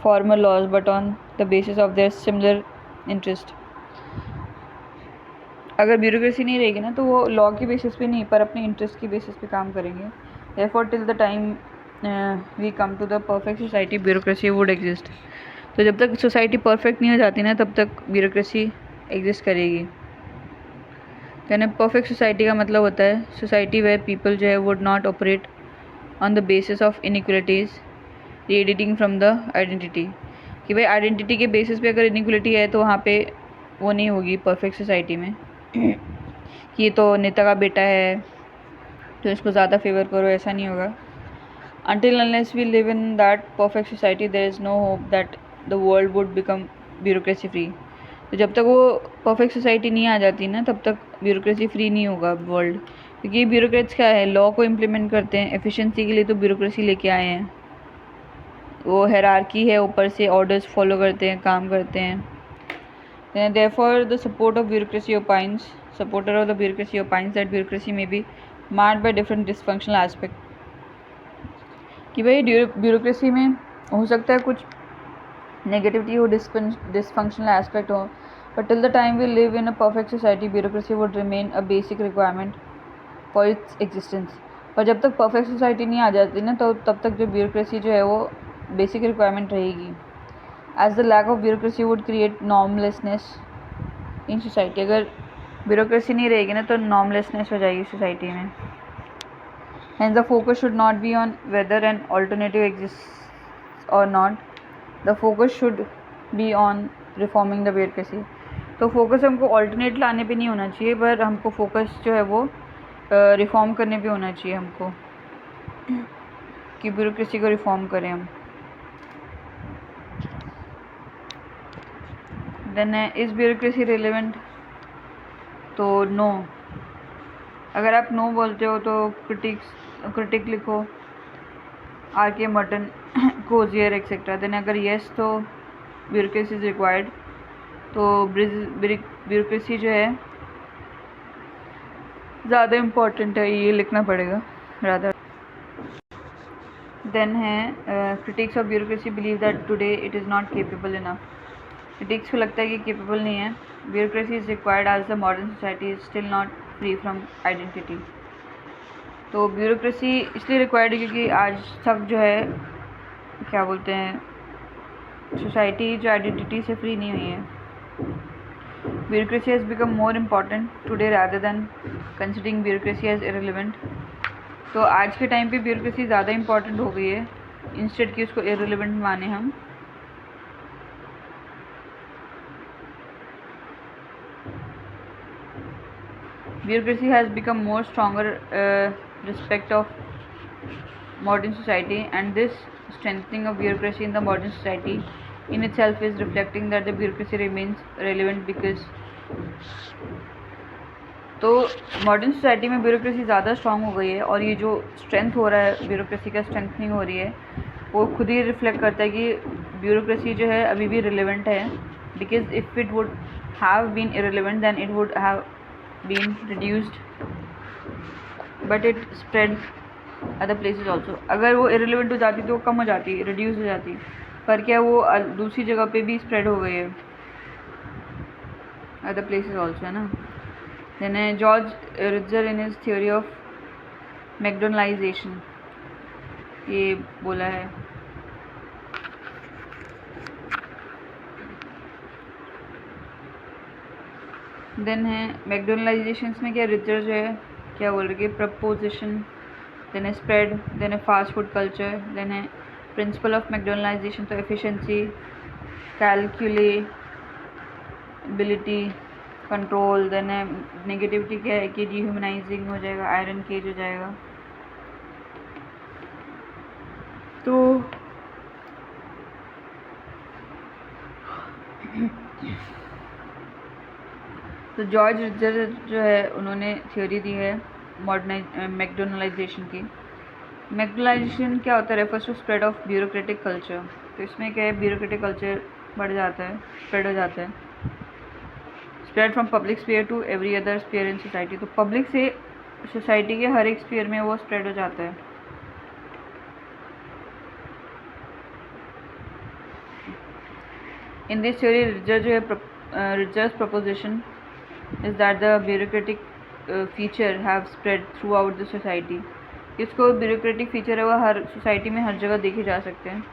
formal laws but on the basis of their similar interest. अगर ब्यूरोक्रेसी नहीं रहेगी ना, तो वो लॉ के बेसिस पे नहीं पर अपने इंटरेस्ट की बेसिस पे काम करेंगे. Therefore till the time we come to the perfect society bureaucracy would exist. तो जब तक सोसाइटी परफेक्ट नहीं हो जाती ना, तब तक ब्यूरोक्रेसी एग्जिस्ट करेगी. यानी परफेक्ट सोसाइटी का मतलब होता है सोसाइटी वेयर पीपल जो है would not operate on the basis of inequalities radiating from the identity. कि भाई आइडेंटिटी के बेसिस पे अगर इनइक्वलिटी है तो वहाँ पे वो नहीं होगी परफेक्ट सोसाइटी में. कि ये तो नेता का बेटा है तो इसको ज़्यादा फेवर करो, ऐसा नहीं होगा. Until unless we live in that perfect society, there is no hope that the world would become bureaucracy free. तो जब तक वो परफेक्ट सोसाइटी नहीं आ जाती ना, तब तक ब्यूरोक्रेसी फ्री नहीं होगा वर्ल्ड. क्योंकि ब्यूरोक्रेट्स क्या है, लॉ को इम्प्लीमेंट करते हैं, एफिशिएंसी के लिए तो ब्यूरोक्रेसी लेके आए हैं. वो हायरार्की है, ऊपर से ऑर्डर्स फॉलो करते हैं, काम करते हैं. Therefore, the supporter of the bureaucracy opines that bureaucracy may be marred by different dysfunctional aspects. कि भाई ब्यूरोक्रेसी में हो सकता है कुछ नेगेटिविटी हो, डिसफंक्शनल एस्पेक्ट हो, but till the time we live in a perfect society bureaucracy would remain a basic requirement for its existence. पर जब तक परफेक्ट सोसाइटी नहीं आ जाती ना, तो तब तक जो ब्यूरोक्रेसी जो है वो बेसिक रिक्वायरमेंट रहेगी. As the lack of bureaucracy would create normlessness in society. अगर ब्यूरोक्रेसी नहीं रहेगी ना, तो नॉर्मलेसनेस हो जाएगी सोसाइटी में. Hence, the focus should not be on whether an alternative exists or not. The focus should be on reforming the bureaucracy. तो focus हमको ऑल्टरनेट लाने पे नहीं होना चाहिए, पर हमको फोकस जो है वो रिफॉर्म करने पे होना चाहिए हमको, कि ब्यूरोक्रेसी को रिफॉर्म करें हम. Then is bureaucracy relevant? तो नो. अगर आप नो बोलते हो तो क्रिटिक लिखो, R.K. Merton, Coser etcetera. Then अगर येस तो ब्यूरोक्रेसी इज रिक्वायर्ड. तो ब्यूरोक्रेसी जो है ज़्यादा इम्पोर्टेंट है, ये लिखना पड़ेगा रादर। देन है critics of bureaucracy believe that today it is not capable enough. Critics को लगता है कि केपेबल नहीं है। Bureaucracy is required as the modern society is still not free from identity. तो ब्यूरोक्रेसी इसलिए रिक्वायर्ड है क्योंकि आज तक जो है क्या बोलते हैं, सोसाइटी जो आइडेंटिटी से फ्री नहीं हुई है। Bureaucracy has become more important today rather than considering bureaucracy as irrelevant. तो आज के टाइम पे ब्यूरोक्रेसी ज़्यादा इम्पॉर्टेंट हो गई है इंस्टेड कि उसको इरेलीवेंट माने हम। Bureaucracy has become more stronger respect of modern society, and this strengthening of bureaucracy in the modern society in itself is reflecting that the bureaucracy remains relevant because तो modern society में bureaucracy ज़्यादा strong हो गई है और ये जो strength हो रहा है ब्यूरोक्रेसी का, स्ट्रेंथनिंग हो रही है, वो खुद ही रिफ्लेक्ट करता है कि ब्यूरोक्रेसी जो है अभी भी रिलेवेंट है। Because if it would have been irrelevant then it would have been reduced but it spread other places also. अगर वो इरेलीवेंट हो जाती तो वो कम हो जाती, रिड्यूस हो जाती, पर क्या वो दूसरी जगह पे भी स्प्रेड हो गई है, अदर प्लेसेस ऑल्सो, है ना। देन है George Ritzer in his theory of McDonaldization, ये बोला है। देन है मैकडोनलाइजेशन में क्या रिचर जो है क्या बोल रही है, प्रपोजिशन, देन है स्प्रेड, देन है फास्ट फूड कल्चर, देन है प्रिंसिपल ऑफ मैकडोनलाइजेशन तो एफिशिएंसी, कैलकुलेबिलिटी, कंट्रोल, देन है नेगेटिविटी क्या है कि डिह्यूमनाइजिंग हो जाएगा, आयरन केज हो जाएगा। तो जॉर्ज रिचर जो है उन्होंने थ्योरी दी है मैकडोनलाइजेशन की। मैकडोनलाइजेशन क्या होता है, refers to spread of bureaucratic culture. तो इसमें क्या है, ब्यूरोक्रेटिक कल्चर बढ़ जाता है, स्प्रेड हो जाता है, spread from public sphere to every other sphere in society. तो पब्लिक से सोसाइटी के हर एक स्फीयर में वो स्प्रेड हो जाता है। इन दिस थ्योरी रिचर जो है रिचर्स preposition is that the bureaucratic feature have spread throughout the society। इसको bureaucratic feature है वो हर सोसाइटी में हर जगह देखे जा सकते हैं।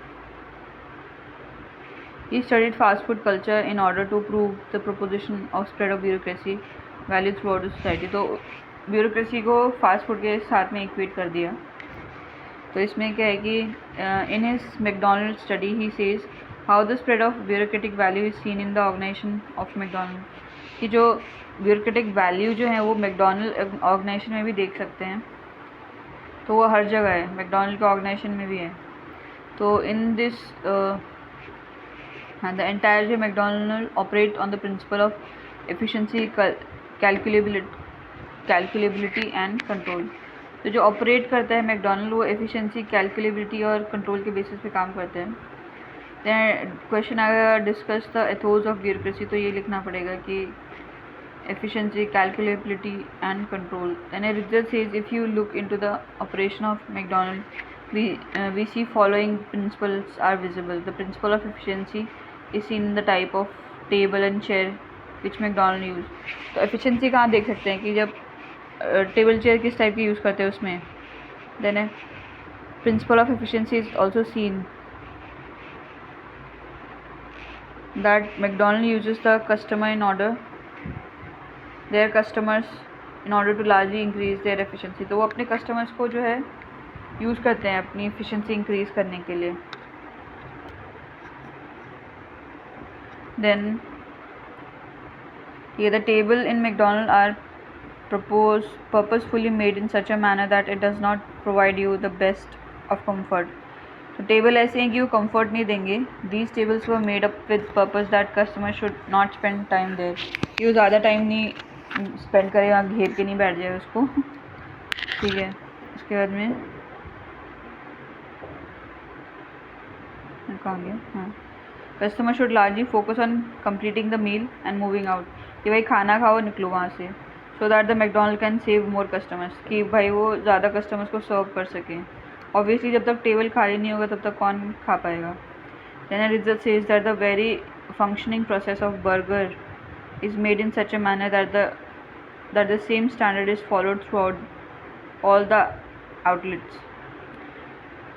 He studied fast food culture in order to prove the proposition of spread of bureaucracy value throughout the society। तो bureaucracy को फास्ट फूड के साथ में इक्वेट कर दिया। तो इसमें क्या है कि in his McDonald study he says how the spread of bureaucratic value is seen in the organization of McDonald। कि जो ब्यूरोक्रेटिक वैल्यू जो है वो मैकडोनल्ड ऑर्गेनाइजेशन में भी देख सकते हैं। तो वो हर जगह है, मैकडोनल्ड के ऑर्गेनाइजेशन में भी है। तो इन दिस द एंटायर जो McDonald operate on the principle of efficiency, calculability and control. तो जो ऑपरेट करता है मैकडोनल्ड वो एफिशिएंसी, कैलकुलेबिलिटी और कंट्रोल के बेसिस पे काम करते हैं। दैन क्वेश्चन आएगा discuss the Athos of bureaucracy. तो ये लिखना पड़ेगा कि efficiency, calculability and control। And a result says if you look into the operation of McDonald's, we see following principles are visible। The principle of efficiency is seen in the type of table and chair which McDonald use। तो efficiency कहाँ देख सकते हैं कि जब table chair किस type की use करते हैं उसमें। देन है principle of efficiency is also seen that McDonald uses the customer in order their customers in order to largely increase their efficiency। तो वो अपने कस्टमर्स को जो है यूज़ करते हैं अपनी एफिशिएंसी इंक्रीज़ करने के लिए। देन ये the table in McDonald are purposefully made in such a manner that it does not provide you the best of comfort। तो टेबल ऐसे हैं कि वो कंफर्ट नहीं देंगे। These tables were made up with purpose that customers should not spend time there। कि वो ज़्यादा टाइम नहीं स्पेंड करे, वहाँ घेर के नहीं बैठ जाए उसको। ठीक है, उसके बाद में कहाँ गया, हाँ, customer should largely focus on completing the meal and moving out. कि भाई खाना खाओ निकलो वहाँ से। So that the McDonald can save more customers, कि भाई वो ज़्यादा कस्टमर्स को सर्व कर सकें। ऑब्वियसली जब तक टेबल खाली नहीं होगा तब तक कौन खा पाएगा। Then result says that the very functioning process of burger is made in such a manner that the same standard is followed throughout all the outlets।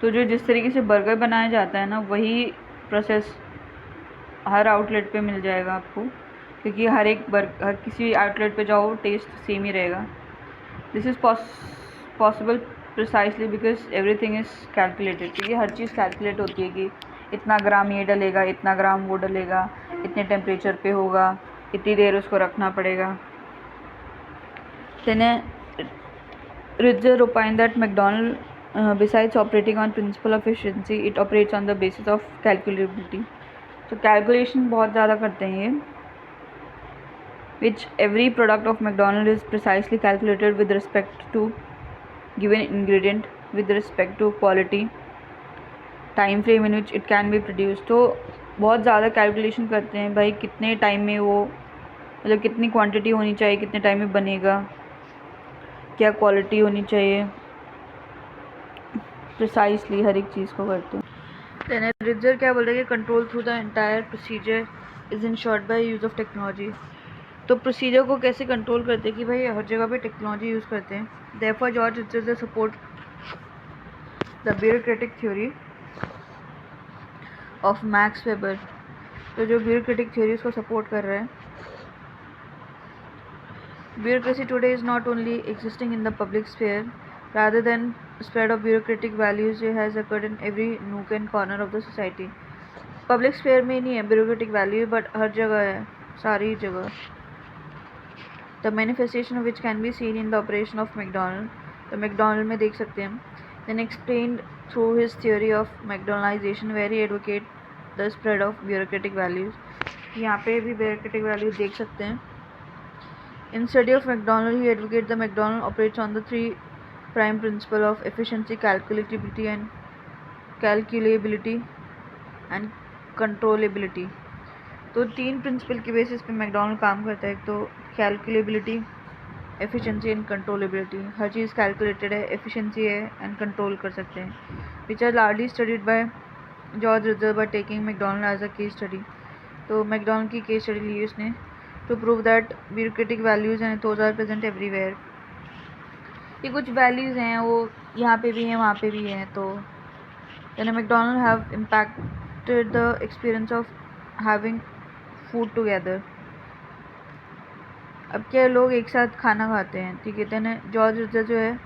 तो जो जिस तरीके से बर्गर बनाया जाता है ना, वही प्रोसेस हर आउटलेट पे मिल जाएगा आपको, क्योंकि हर किसी आउटलेट पे जाओ टेस्ट सेम ही रहेगा। This is possible precisely because everything is calculated, क्योंकि हर चीज़ कैलकुलेट होती है कि इतना ग्राम ये डलेगा, इतना ग्राम वो डलेगा, इतने टेम्परेचर पे होगा, इतनी देर उसको रखना पड़ेगा। Then Ritzer opined that McDonald, besides operating on principle of efficiency, it operates on the basis of calculability। तो कैलकुलेशन बहुत ज़्यादा करते हैं ये, which every product of McDonald is precisely calculated with respect to given ingredient, with respect to quality, time frame in which it can be produced। तो बहुत ज़्यादा calculation करते हैं भाई, कितने टाइम में वो, मतलब कितनी क्वांटिटी होनी चाहिए, कितने टाइम में बनेगा, क्या क्वालिटी होनी चाहिए, प्रिसाइसली हर एक चीज़ को करते हैं। देन रिजर क्या बोल रहे हैं कि control through the entire procedure is ensured by use of technology. तो प्रोसीजर को कैसे कंट्रोल करते हैं कि भाई हर जगह पे टेक्नोलॉजी यूज़ करते हैं। Therefore George Ritzer support the bureaucratic theory of Max Weber. तो जो ब्यूरोक्रेटिक थ्योरी उसको सपोर्ट कर रहा है। Bureaucracy today is not only existing in the public sphere, rather than spread of bureaucratic values has occurred in every nook and corner of the society। Public sphere में नहीं है bureaucratic value, but हर जगह है, सारी जगह। The manifestation of which can be seen in the operation of McDonald। तो McDonald में देख सकते हैं। Then explained through his theory of McDonaldization, where he advocate the spread of bureaucratic values। यहाँ पे भी bureaucratic value देख सकते हैं। In study of McDonald, he advocates the McDonald operates on the three prime principles of efficiency, calculability and controllability। तो तीन principal के basis पे मैकडोनल्ड काम करता है। एक तो कैलकुलेबिलिटी, एफिशिएंसी एंड कंट्रोलेबिलिटी। हर चीज़ कैलकुलेटेड है, एफिशिएंसी है एंड कंट्रोल कर सकते हैं। Which are largely studied by George Ritzer by taking McDonald as a case study. तो मैकडोनल्ड की केस स्टडी ली उसने to prove that bureaucratic values and those are present everywhere। ये कुछ वैल्यूज़ हैं वो यहाँ पे भी हैं वहाँ पे भी हैं। तो then McDonald have impacted the experience of having food together। अब क्या लोग एक साथ खाना खाते हैं, ठीक है। then जॉर्ज रिजर जो है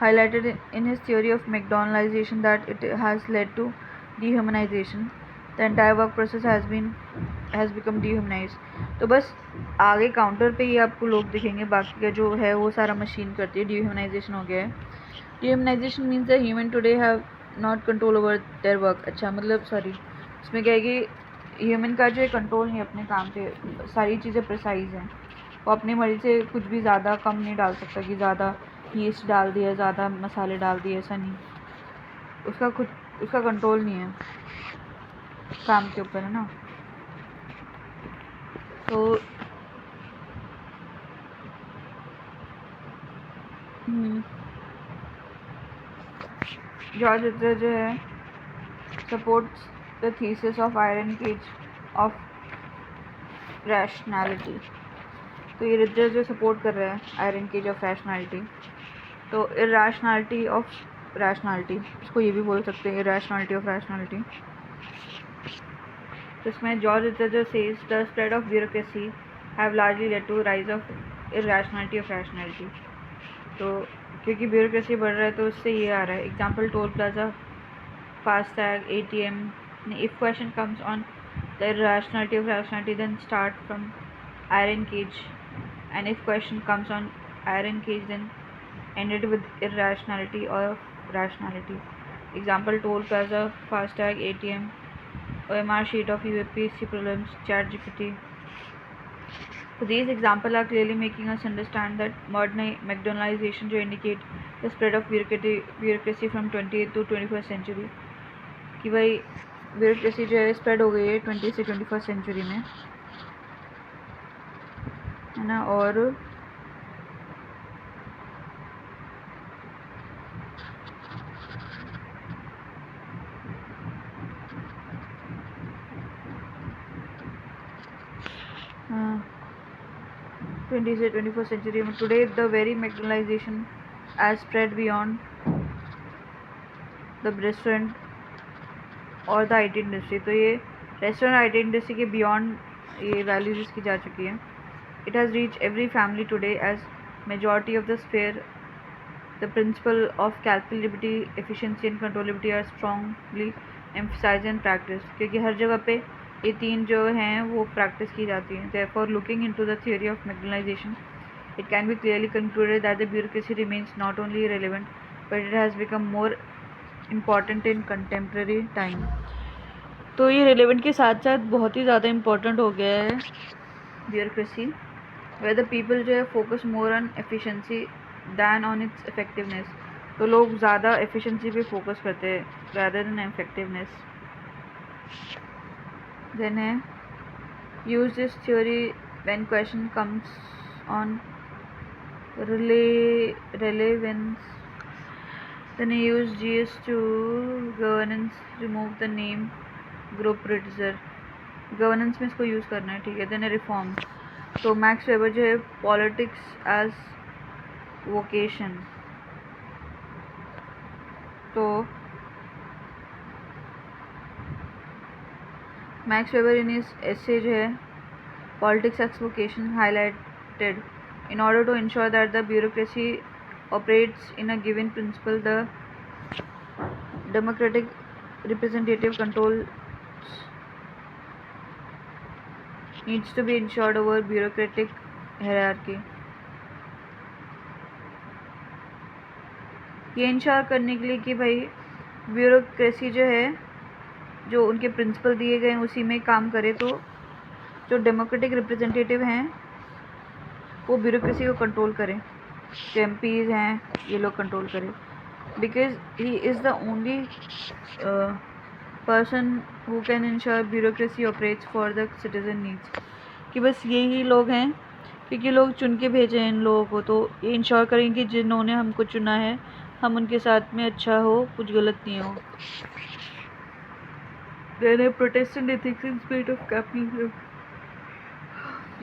highlighted in his theory of McDonaldization that it has led to dehumanization। the entire work process has become dehumanized। तो बस आगे काउंटर पे ही आपको लोग दिखेंगे, बाकी का जो है वो सारा मशीन करती है। डिह्यूमनाइजेशन हो गया है। Dehumanisation means the human today have not control over their work. अच्छा मतलब सॉरी, इसमें क्या है कि ह्यूमन का जो है कंट्रोल नहीं अपने काम पे, सारी चीज़ें प्रिसाइज हैं। वो अपनी मर्जी से कुछ भी ज़्यादा कम नहीं डाल सकता कि ज़्यादा यीस्ट डाल दिया, ज़्यादा मसाले डाल दिए, ऐसा नहीं। उसका कंट्रोल नहीं है काम के ऊपर, है ना। तो जॉर्ज रिजर जो है supports the thesis of iron cage of rationality. तो ये रिजर जो सपोर्ट कर रहा है आयरन केज ऑफ रैशनैलिटी। तो इरैशनैलिटी ऑफ रैशनैलिटी, इसको ये भी बोल सकते हैं इरैशनैलिटी ऑफ रैशनैलिटी। तो इसमें George Ritzer says the spread of bureaucracy have largely led to rise of irrationality of rationality. तो क्योंकि ब्यूरोक्रेसी बढ़ रहा है तो उससे ये आ रहा है। Example toll plaza, FASTag, ATM। If question comes on the irrationality of rationality, then start from iron cage, and if question comes on iron cage, then ended with irrationality or rationality। Example toll plaza, FASTag, ATM, OMR sheet of UPSC prelims, ChatGPT। So these examples are clearly making us understand that modern McDonaldization जो indicate the spread of bureaucracy from 20th to 21st century, कि भाई bureaucracy जो है spread हो गई है 20 से 21st century में, है ना। और हाँ 20th से 21st century में today the very mechanization has spread beyond the restaurant और द IT इंडस्ट्री। तो ये रेस्टोरेंट IT इंडस्ट्री के बियॉन्ड ये वैल्यूज इसकी जा चुकी है। It has reach every family today as majority of the spare the principle of calculability efficiency and controllability are strongly emphasise and practice, क्योंकि हर जगह पे ये तीन जो हैं वो प्रैक्टिस की जाती हैं। Therefore looking into the theory of mechanization it can be clearly concluded that the bureaucracy remains not only relevant but it has become more important in contemporary time। तो ये relevant के साथ साथ बहुत ही ज़्यादा important हो गया है bureaucracy, where the people जो है focus more on efficiency than on its effectiveness। तो लोग ज़्यादा efficiency पे focus करते हैं rather than effectiveness। then है use this theory when question comes on relevance। then I use GS to governance, remove the name group reducer। Governance में इसको use करना है, ठीक है। देन रिफॉर्म, तो मैक्स वेबर जो है पॉलिटिक्स एज वोकेशन, तो मैक्स वेबर इन इस ऐसे जो है politics as vocation highlighted in order to ensure that the bureaucracy operates in a given principle the democratic representative control needs to be ensured over bureaucratic hierarchy। ये ensure करने के लिए कि भाई bureaucracy जो है जो उनके प्रिंसिपल दिए गए हैं उसी में काम करे, तो जो डेमोक्रेटिक रिप्रेजेंटेटिव हैं वो ब्यूरोक्रेसी को कंट्रोल करें, जो MPs हैं ये लोग कंट्रोल करें, because he is the only person who can ensure bureaucracy operates for the citizen needs. कि बस यही लोग हैं, क्योंकि लोग चुन के भेजे हैं इन लोगों को, तो ये इंश्योर करेंगे कि जिन्होंने हमको चुना है हम उनके साथ में अच्छा हो, कुछ गलत नहीं हो। Then a Protestant ethics in spirit of capitalism।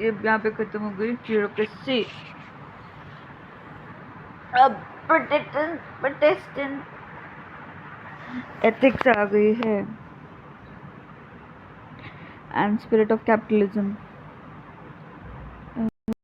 ये यहाँ पे खत्म हो गई ब्यूरोक्रेसी। अब प्रोटेस्टेंट एथिक्स आ गई है एंड स्पिरिट ऑफ कैपिटलिज्म।